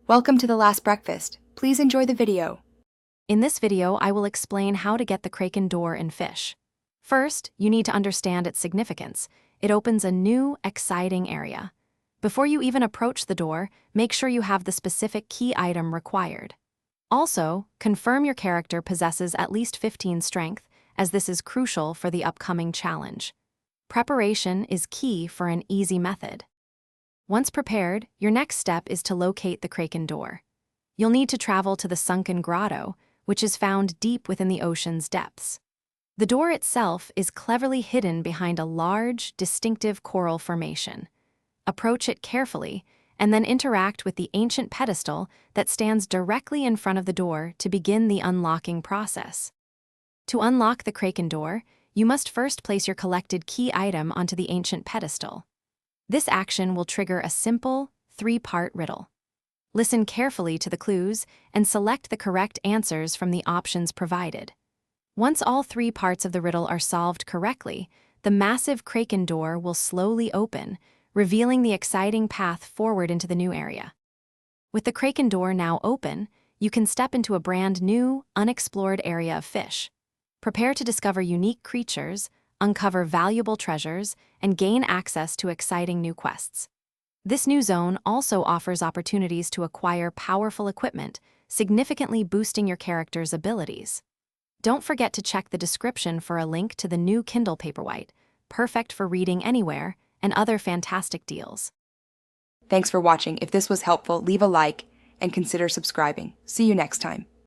Welcome to The Last Breakfast. Please enjoy the video. In this video, I will explain how to get the Kraken door in Fisch. First, you need to understand its significance. It opens a new, exciting area. Before you even approach the door, make sure you have the specific key item required. Also, confirm your character possesses at least 15 strength, as this is crucial for the upcoming challenge. Preparation is key for an easy method. Once prepared, your next step is to locate the Kraken door. You'll need to travel to the sunken grotto, which is found deep within the ocean's depths. The door itself is cleverly hidden behind a large, distinctive coral formation. Approach it carefully, and then interact with the ancient pedestal that stands directly in front of the door to begin the unlocking process. To unlock the Kraken door, you must first place your collected key item onto the ancient pedestal. This action will trigger a simple, 3-part riddle. Listen carefully to the clues and select the correct answers from the options provided. Once all 3 parts of the riddle are solved correctly, the massive Kraken door will slowly open, revealing the exciting path forward into the new area. With the Kraken door now open, you can step into a brand new, unexplored area of Fisch. Prepare to discover unique creatures, uncover valuable treasures, and gain access to exciting new quests. This new zone also offers opportunities to acquire powerful equipment, significantly boosting your character's abilities. Don't forget to check the description for a link to the new Kindle Paperwhite, perfect for reading anywhere, and other fantastic deals. Thanks for watching. If this was helpful, leave a like and consider subscribing. See you next time.